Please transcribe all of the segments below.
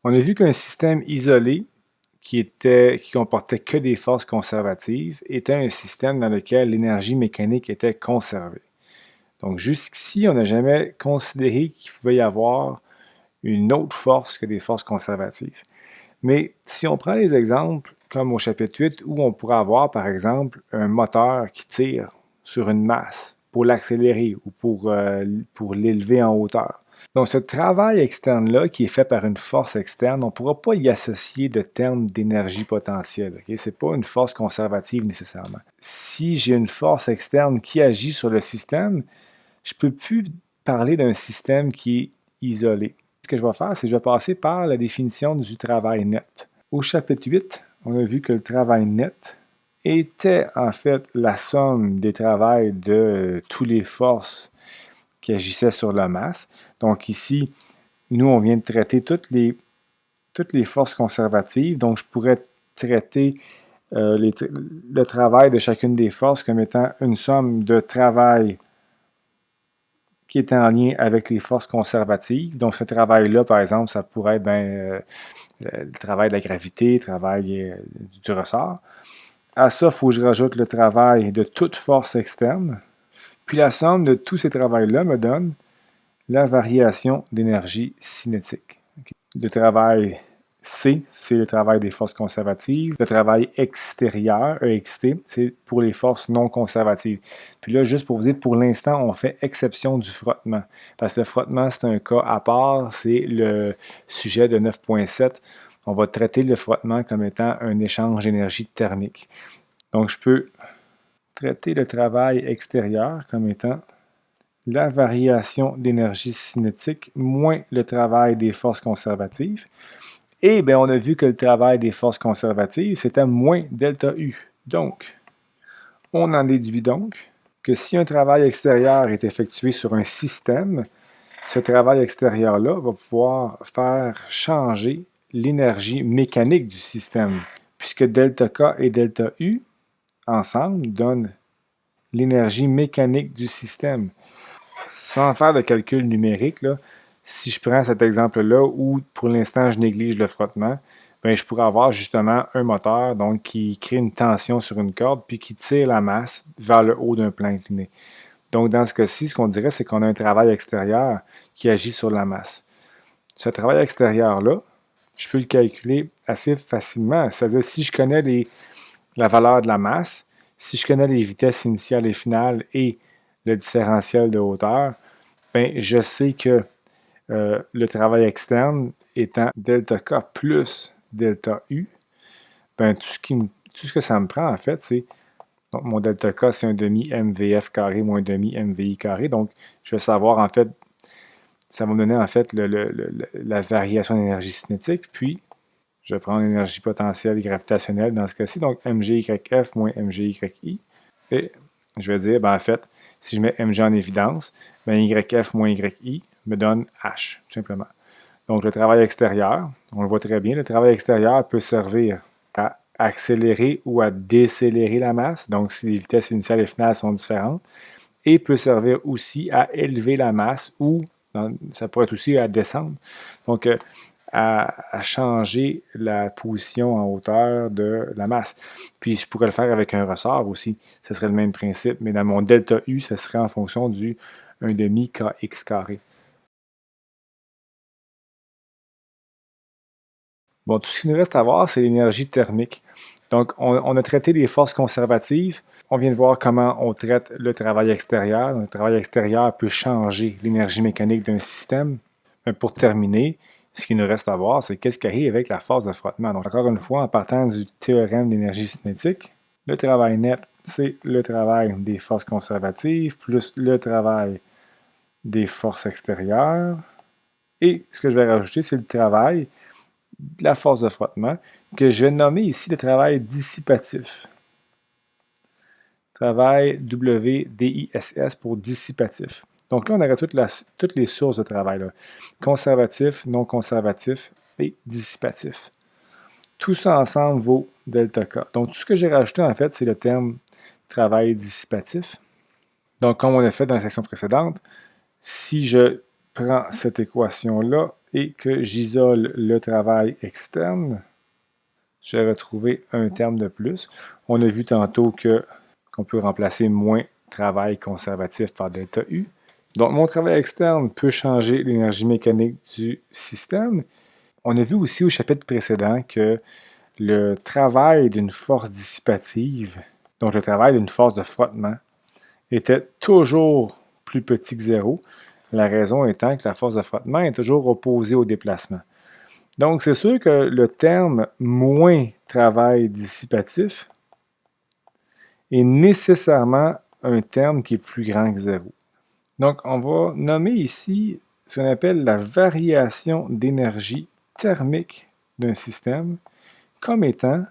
On a vu qu'un système isolé qui comportait que des forces conservatives était un système dans lequel l'énergie mécanique était conservée. Donc jusqu'ici, on n'a jamais considéré qu'il pouvait y avoir une autre force que des forces conservatives. Mais si on prend les exemples comme au chapitre 8, où on pourrait avoir par exemple un moteur qui tire sur une masse pour l'accélérer ou pour l'élever en hauteur. Donc ce travail externe-là qui est fait par une force externe, on ne pourra pas y associer de terme d'énergie potentielle. Okay? Ce n'est pas une force conservative nécessairement. Si j'ai une force externe qui agit sur le système, je ne peux plus parler d'un système qui est isolé. Ce que je vais faire, c'est que je vais passer par la définition du travail net. Au chapitre 8, on a vu que le travail net était en fait la somme des travails de toutes les forces qui agissaient sur la masse. Donc ici, nous, on vient de traiter toutes les forces conservatives. Donc je pourrais traiter le travail de chacune des forces comme étant une somme de travail qui est en lien avec les forces conservatives. Donc, ce travail-là, par exemple, ça pourrait être le travail de la gravité, le travail du ressort. À ça, il faut que je rajoute le travail de toute force externe. Puis la somme de tous ces travails-là me donne la variation d'énergie cinétique. Okay. Le travail C, c'est le travail des forces conservatives. Le travail extérieur, EXT, c'est pour les forces non conservatives. Puis là, juste pour vous dire, pour l'instant, on fait exception du frottement. Parce que le frottement, c'est un cas à part, c'est le sujet de 9.7. On va traiter le frottement comme étant un échange d'énergie thermique. Donc, je peux traiter le travail extérieur comme étant la variation d'énergie cinétique moins le travail des forces conservatives. Et bien, on a vu que le travail des forces conservatives, c'était moins delta U. Donc, on en déduit donc que si un travail extérieur est effectué sur un système, ce travail extérieur-là va pouvoir faire changer l'énergie mécanique du système, puisque delta K et delta U, ensemble, donnent l'énergie mécanique du système. Sans faire de calcul numérique, là, si je prends cet exemple-là où pour l'instant je néglige le frottement, bien, je pourrais avoir justement un moteur donc, qui crée une tension sur une corde puis qui tire la masse vers le haut d'un plan incliné. Donc dans ce cas-ci, ce qu'on dirait, c'est qu'on a un travail extérieur qui agit sur la masse. Ce travail extérieur-là, je peux le calculer assez facilement. C'est-à-dire si je connais la valeur de la masse, si je connais les vitesses initiales et finales et le différentiel de hauteur, ben, je sais que le travail externe étant delta K plus delta U, ben, tout ce que ça me prend, en fait, c'est donc mon delta K, c'est un demi MVF carré moins un demi MVI carré. Donc, je vais savoir, en fait, ça va me donner, en fait, la variation d'énergie cinétique. Puis, je vais prendre l'énergie potentielle gravitationnelle dans ce cas-ci. Donc, MGYF moins MGYI. Et je vais dire, ben, en fait, si je mets MG en évidence, ben, YF moins YI me donne H, tout simplement. Donc, le travail extérieur, on le voit très bien, le travail extérieur peut servir à accélérer ou à décélérer la masse, donc si les vitesses initiales et finales sont différentes, et peut servir aussi à élever la masse ou ça pourrait être aussi à descendre. Donc, à changer la position en hauteur de la masse. Puis je pourrais le faire avec un ressort aussi. Ce serait le même principe, mais dans mon delta U, ce serait en fonction du 1 demi kx carré. Bon, tout ce qu'il nous reste à voir, c'est l'énergie thermique. Donc, on a traité les forces conservatives. On vient de voir comment on traite le travail extérieur. Donc, le travail extérieur peut changer l'énergie mécanique d'un système. Mais pour terminer, ce qu'il nous reste à voir, c'est qu'est-ce qui arrive avec la force de frottement. Donc, encore une fois, en partant du théorème d'énergie cinétique, le travail net, c'est le travail des forces conservatives plus le travail des forces extérieures. Et ce que je vais rajouter, c'est le travail de la force de frottement, que je vais nommer ici le travail dissipatif. Travail WDISS pour dissipatif. Donc là, on aurait toutes les sources de travail. Là. Conservatif, non conservatif et dissipatif. Tout ça ensemble vaut delta K. Donc tout ce que j'ai rajouté, en fait, c'est le terme travail dissipatif. Donc comme on a fait dans la section précédente, si je prends cette équation-là et que j'isole le travail externe, je vais retrouver un terme de plus. On a vu tantôt qu'on peut remplacer moins travail conservatif par delta U. Donc, mon travail externe peut changer l'énergie mécanique du système. On a vu aussi au chapitre précédent que le travail d'une force dissipative, donc le travail d'une force de frottement, était toujours plus petit que zéro. La raison étant que la force de frottement est toujours opposée au déplacement. Donc, c'est sûr que le terme moins travail dissipatif est nécessairement un terme qui est plus grand que zéro. Donc, on va nommer ici ce qu'on appelle la variation d'énergie thermique d'un système comme étant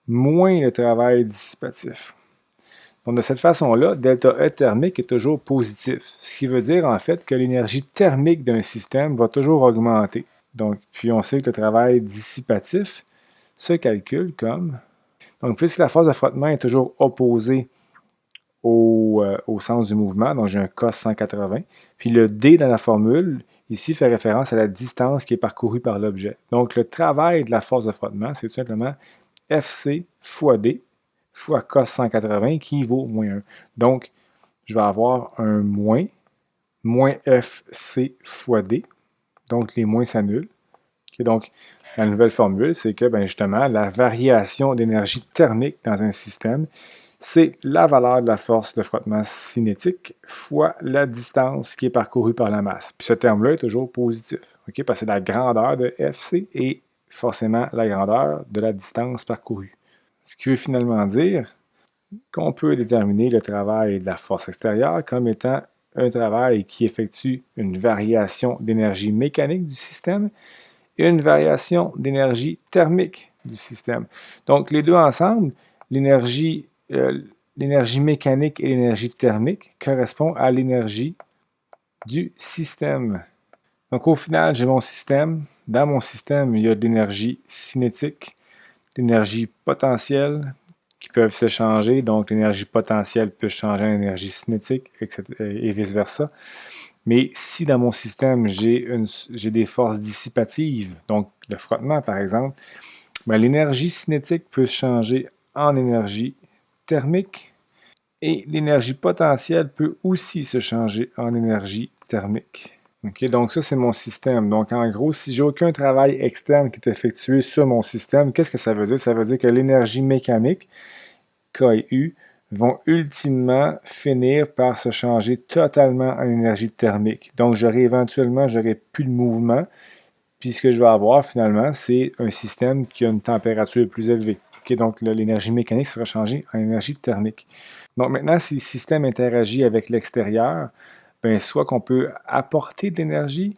moins le travail dissipatif. Donc, de cette façon-là, delta E thermique est toujours positif, ce qui veut dire en fait que l'énergie thermique d'un système va toujours augmenter. Donc, puis on sait que le travail dissipatif se calcule comme... Donc, puisque la force de frottement est toujours opposée au sens du mouvement, donc j'ai un cos 180, puis le D dans la formule, ici, fait référence à la distance qui est parcourue par l'objet. Donc, le travail de la force de frottement, c'est tout simplement FC fois D fois cos 180 qui vaut moins 1. Donc, je vais avoir un moins FC fois D. Donc, les moins s'annulent. Okay, donc, la nouvelle formule, c'est que, justement, la variation d'énergie thermique dans un système, c'est la valeur de la force de frottement cinétique fois la distance qui est parcourue par la masse. Puis ce terme-là est toujours positif, okay, parce que c'est la grandeur de FC et forcément la grandeur de la distance parcourue. Ce qui veut finalement dire qu'on peut déterminer le travail de la force extérieure comme étant un travail qui effectue une variation d'énergie mécanique du système et une variation d'énergie thermique du système. Donc, les deux ensemble, l'énergie mécanique et l'énergie thermique correspondent à l'énergie du système. Donc, au final, j'ai mon système. Dans mon système, il y a de l'énergie cinétique, l'énergie potentielle qui peuvent s'échanger. Donc, l'énergie potentielle peut changer en énergie cinétique, etc., et vice-versa. Mais si dans mon système, j'ai des forces dissipatives, donc le frottement par exemple, l'énergie cinétique peut changer en énergie thermique et l'énergie potentielle peut aussi se changer en énergie thermique. Okay, donc ça, c'est mon système. Donc en gros, si j'ai aucun travail externe qui est effectué sur mon système, qu'est-ce que ça veut dire? Ça veut dire que l'énergie mécanique, K et U, vont ultimement finir par se changer totalement en énergie thermique. Donc, éventuellement, j'aurai plus de mouvement. Puis, ce que je vais avoir, finalement, c'est un système qui a une température plus élevée. Okay, donc, l'énergie mécanique sera changée en énergie thermique. Donc, maintenant, si le système interagit avec l'extérieur, soit qu'on peut apporter de l'énergie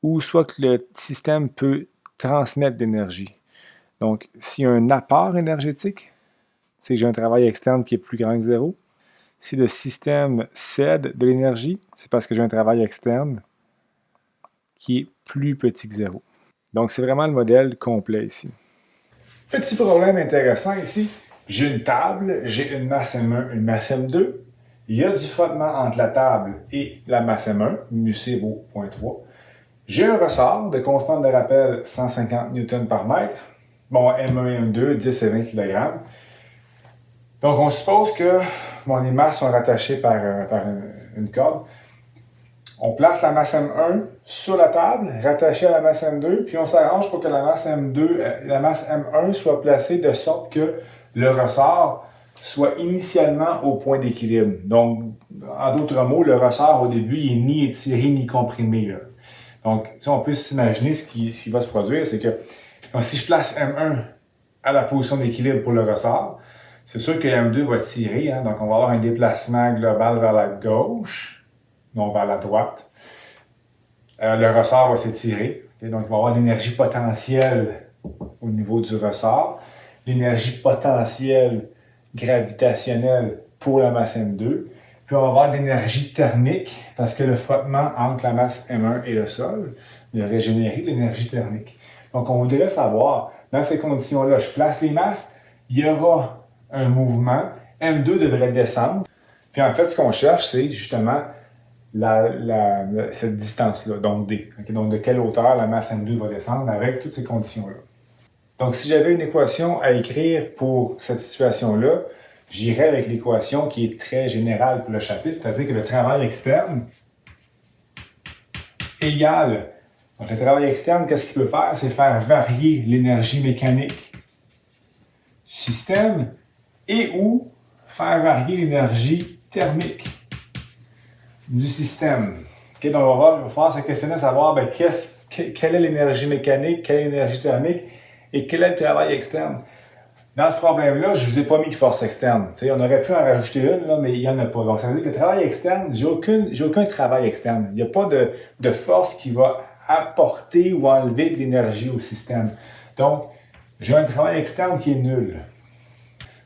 ou soit que le système peut transmettre de l'énergie. Donc, s'il y a un apport énergétique, c'est que j'ai un travail externe qui est plus grand que zéro. Si le système cède de l'énergie, c'est parce que j'ai un travail externe qui est plus petit que zéro. Donc, c'est vraiment le modèle complet ici. Petit problème intéressant ici. J'ai une table, j'ai une masse M1, une masse M2. Il y a du frottement entre la table et la masse M1, μc vaut 0.3. J'ai un ressort de constante de rappel 150 Newton par mètre. Bon, M1 et M2, 10 et 20 kg. Donc, on suppose que les masses sont rattachées par une corde. On place la masse M1 sur la table, rattachée à la masse M2, puis on s'arrange pour que la masse M1 soit placée de sorte que le ressort soit initialement au point d'équilibre. Donc, en d'autres mots, le ressort au début, il n'est ni étiré ni comprimé. Là. Donc, si on peut s'imaginer ce qui va se produire, c'est que si je place M1 à la position d'équilibre pour le ressort, c'est sûr que M2 va tirer, donc on va avoir un déplacement global vers la gauche, non vers la droite. Le ressort va s'étirer, donc il va y avoir l'énergie potentielle au niveau du ressort, l'énergie potentielle gravitationnelle pour la masse M2, puis on va avoir l'énergie thermique, parce que le frottement entre la masse M1 et le sol va régénérer l'énergie thermique. Donc on voudrait savoir, dans ces conditions-là, je place les masses, il y aura un mouvement, M2 devrait descendre. Puis en fait, ce qu'on cherche, c'est justement cette distance-là, donc D. Okay? Donc, de quelle hauteur la masse M2 va descendre avec toutes ces conditions-là. Donc, si j'avais une équation à écrire pour cette situation-là, j'irais avec l'équation qui est très générale pour le chapitre, c'est-à-dire que le travail externe égale. Donc, le travail externe, qu'est-ce qu'il peut faire? C'est faire varier l'énergie mécanique du système et ou faire varier l'énergie thermique du système. Okay, donc, on va faire se questionner à savoir quelle est l'énergie mécanique, quelle est l'énergie thermique et quel est le travail externe. Dans ce problème-là, je ne vous ai pas mis de force externe. T'sais, on aurait pu en rajouter une, là, mais il n'y en a pas. Donc, ça veut dire que le travail externe, j'ai aucun travail externe. Il n'y a pas de force qui va apporter ou enlever de l'énergie au système. Donc, j'ai un travail externe qui est nul.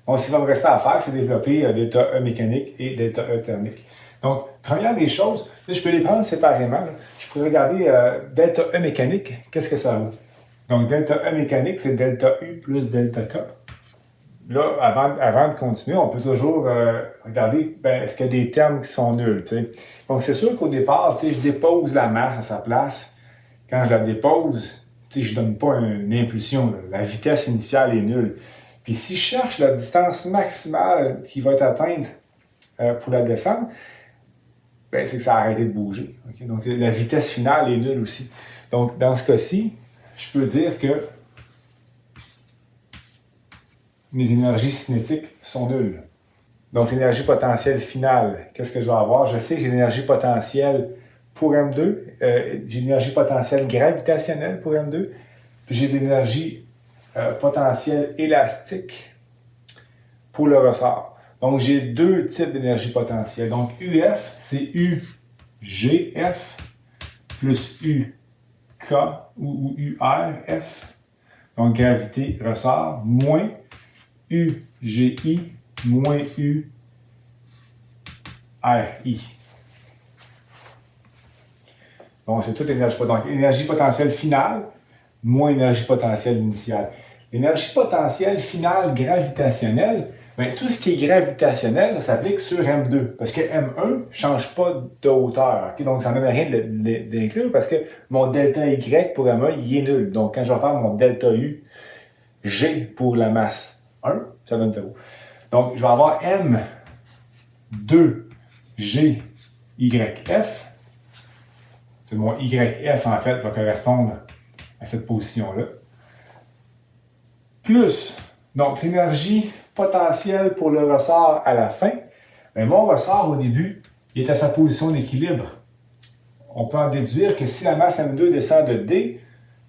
Donc, ce qu'il va me rester à faire, c'est développer delta E mécanique et delta E thermique. Donc, première des choses, là, je peux les prendre séparément. Là. Je pourrais regarder delta E mécanique, qu'est-ce que ça vaut? Donc, delta E mécanique, c'est delta U plus delta K. Là, avant de continuer, on peut toujours regarder, est-ce qu'il y a des termes qui sont nuls, t'sais? Donc, c'est sûr qu'au départ, je dépose la masse à sa place. Quand je la dépose, je ne donne pas une impulsion. Là. La vitesse initiale est nulle. Puis, si je cherche la distance maximale qui va être atteinte pour la descente, c'est que ça a arrêté de bouger. Okay? Donc, la vitesse finale est nulle aussi. Donc, dans ce cas-ci, je peux dire que mes énergies cinétiques sont nulles. Donc, l'énergie potentielle finale, qu'est-ce que je vais avoir? Je sais que j'ai l'énergie potentielle pour M2, j'ai l'énergie potentielle gravitationnelle pour M2, puis j'ai l'énergie potentielle élastique pour le ressort. Donc, j'ai deux types d'énergie potentielle. Donc, UF, c'est UGF plus UK ou URF, donc gravité, ressort, moins UGI moins URI. Donc, c'est toute l'énergie potentielle. Donc, énergie potentielle finale moins énergie potentielle initiale. L'énergie potentielle finale gravitationnelle, tout ce qui est gravitationnel, ça s'applique sur M2. Parce que M1 ne change pas de hauteur. Okay? Donc, ça ne donne rien d'inclure parce que mon delta Y pour M1, il est nul. Donc, quand je vais faire mon delta U, G pour la masse 1, ça donne 0. Donc, je vais avoir M2GYF. C'est mon YF, en fait, va correspondre à cette position-là. Plus, donc, l'énergie potentielle pour le ressort à la fin. Bien, mon ressort, au début, il est à sa position d'équilibre. On peut en déduire que si la masse M2 descend de D,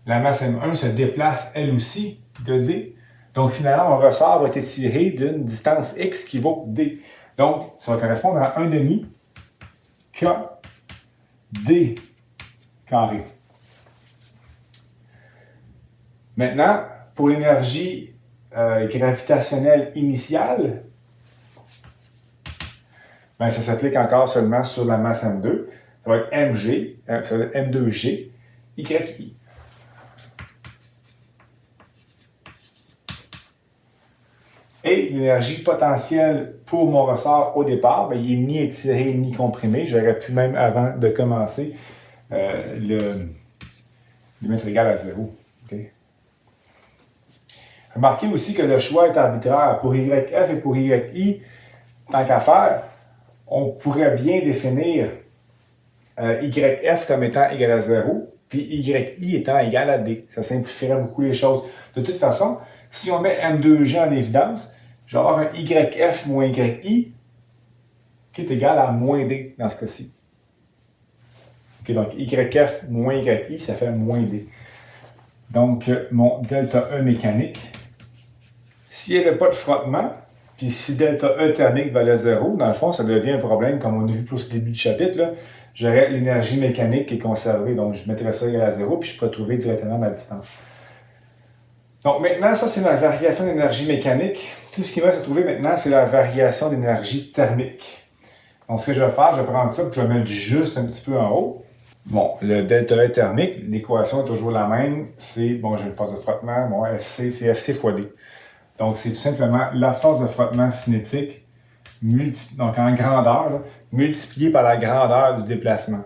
la masse M1 se déplace, elle aussi, de D. Donc, finalement, mon ressort va être étiré d'une distance X qui vaut D. Donc, ça va correspondre à 1,5 K D carré. Maintenant, pour l'énergie gravitationnelle initiale, ça s'applique encore seulement sur la masse M2. Ça va être MG, ça va être M2G, YI. Et l'énergie potentielle pour mon ressort au départ, il n'est ni étiré ni comprimé. J'aurais pu même, avant de commencer, le mettre égal à 0. Okay? Remarquez aussi que le choix est arbitraire. Pour YF et pour YI, tant qu'à faire, on pourrait bien définir YF comme étant égal à 0, puis YI étant égal à D. Ça simplifierait beaucoup les choses. De toute façon, si on met M2G en évidence, je vais avoir un YF moins YI qui est égal à moins D dans ce cas-ci. Okay, donc, YF moins YI, ça fait moins D. Donc, mon delta E mécanique, s'il n'y avait pas de frottement, puis si delta E thermique valait 0, dans le fond, ça devient un problème, comme on a vu plus au début du chapitre, j'aurais l'énergie mécanique qui est conservée. Donc, je mettrais ça égal à 0, puis je pourrais trouver directement ma distance. Donc, maintenant, ça, c'est la variation d'énergie mécanique. Tout ce qui va se trouver maintenant, c'est la variation d'énergie thermique. Donc, ce que je vais faire, je vais prendre ça, puis je vais mettre juste un petit peu en haut. Bon, le delta E thermique, l'équation est toujours la même. C'est, j'ai une force de frottement. Bon, FC, c'est FC fois D. Donc, c'est tout simplement la force de frottement cinétique, donc en grandeur, là, multiplié par la grandeur du déplacement.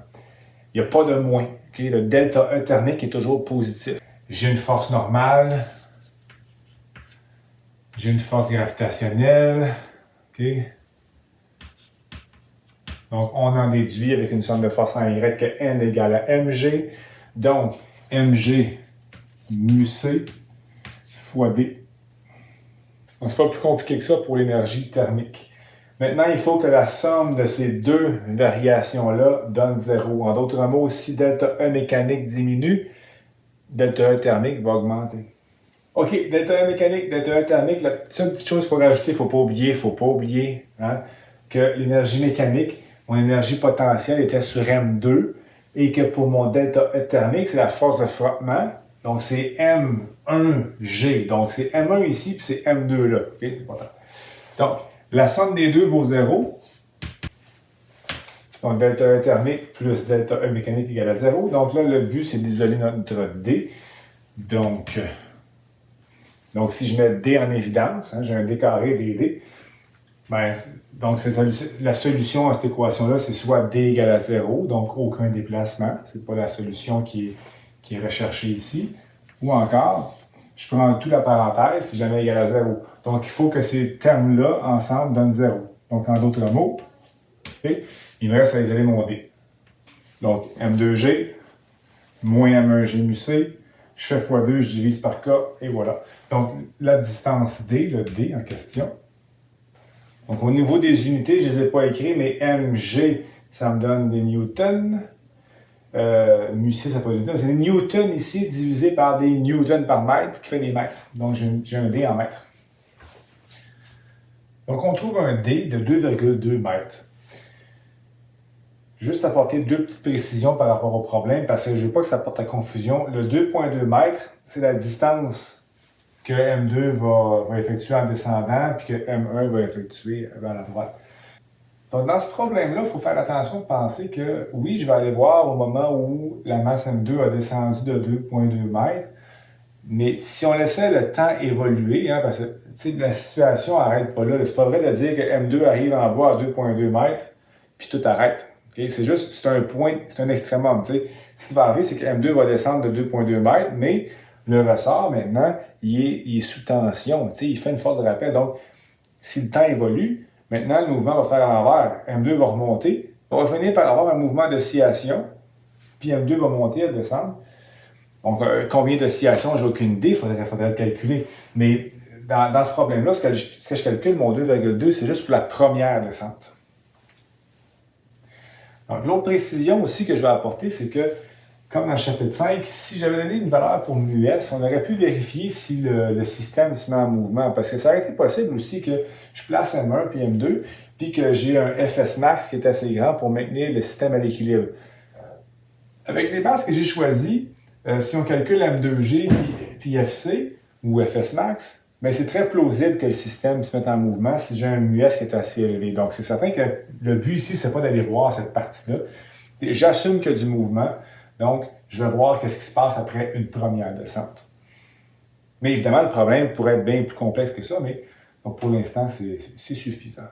Il n'y a pas de moins. Okay? Le delta E thermique est toujours positif. J'ai une force normale. J'ai une force gravitationnelle. Okay? Donc, on en déduit avec une somme de force en Y que N égale à mg. Donc, mg mu c fois d. Donc, c'est pas plus compliqué que ça pour l'énergie thermique. Maintenant, il faut que la somme de ces deux variations-là donne 0. En d'autres mots, si delta E mécanique diminue, delta E thermique va augmenter. OK, delta E mécanique, delta E thermique, la seule petite chose qu'il faut rajouter, il ne faut pas oublier hein, que l'énergie mécanique, mon énergie potentielle était sur M2 et que pour mon delta E thermique, c'est la force de frottement. Donc, c'est M1G. Donc, c'est M1 ici, puis c'est M2 là. OK, c'est important. Donc, la somme des deux vaut 0. Donc, delta E thermique plus delta E mécanique égale à 0. Donc là, le but, c'est d'isoler notre D. Donc, si je mets D en évidence, hein, j'ai un D carré dd, ben, donc la solution à cette équation-là, c'est soit D égale à 0, donc aucun déplacement. Ce n'est pas la solution qui est recherchée ici. Ou encore, je prends toute la parenthèse, puis jamais égal à 0. Donc, il faut que ces termes-là, ensemble, donnent 0. Donc, en d'autres mots, okay, il me reste à isoler mon D. Donc, M2G moins M1G mu C, je fais x2, je divise par K, et voilà. Donc, la distance D, le D en question. Donc, au niveau des unités, je ne les ai pas écrits, mais MG, ça me donne des newtons. Mu C, ça peut être newton. C'est des newtons ici divisé par des newtons par mètre, ce qui fait des mètres. Donc, j'ai un D en mètres. Donc, on trouve un D de 2,2 mètres. Juste apporter deux petites précisions par rapport au problème, parce que je ne veux pas que ça porte à confusion. Le 2,2 mètres, c'est la distance que M2 va effectuer en descendant, puis que M1 va effectuer vers la droite. Donc, dans ce problème-là, il faut faire attention de penser que, oui, je vais aller voir au moment où la masse M2 a descendu de 2,2 mètres, mais si on laissait le temps évoluer, hein, parce que la situation n'arrête pas là. C'est pas vrai de dire que M2 arrive en bas à 2,2 mètres, puis tout arrête. Okay? C'est juste, c'est un point, c'est un extrémum. T'sais. Ce qui va arriver, c'est que M2 va descendre de 2,2 mètres, mais le ressort, maintenant, il est sous tension. Il fait une force de rappel. Donc, si le temps évolue, maintenant, le mouvement va se faire à l'envers. M2 va remonter. On va finir par avoir un mouvement d'oscillation, puis M2 va monter et descendre. Donc, combien d'oscillations, j'ai aucune idée, il faudrait le calculer. Mais dans ce problème-là, ce que je calcule, mon 2,2, c'est juste pour la première descente. Donc, l'autre précision aussi que je vais apporter, c'est que, comme dans le chapitre 5, si j'avais donné une valeur pour μs, on aurait pu vérifier si le système se met en mouvement. Parce que ça aurait été possible aussi que je place M1 puis M2, puis que j'ai un Fs max qui est assez grand pour maintenir le système à l'équilibre. Avec les bases que j'ai choisies, si on calcule M2G puis FC, ou Fs max, bien, c'est très plausible que le système se mette en mouvement si j'ai un μs qui est assez élevé. Donc, c'est certain que le but ici, c'est pas d'aller voir cette partie-là. J'assume qu'il y a du mouvement, donc je vais voir qu'est-ce qui se passe après une première descente. Mais évidemment, le problème pourrait être bien plus complexe que ça, mais donc, pour l'instant, c'est suffisant.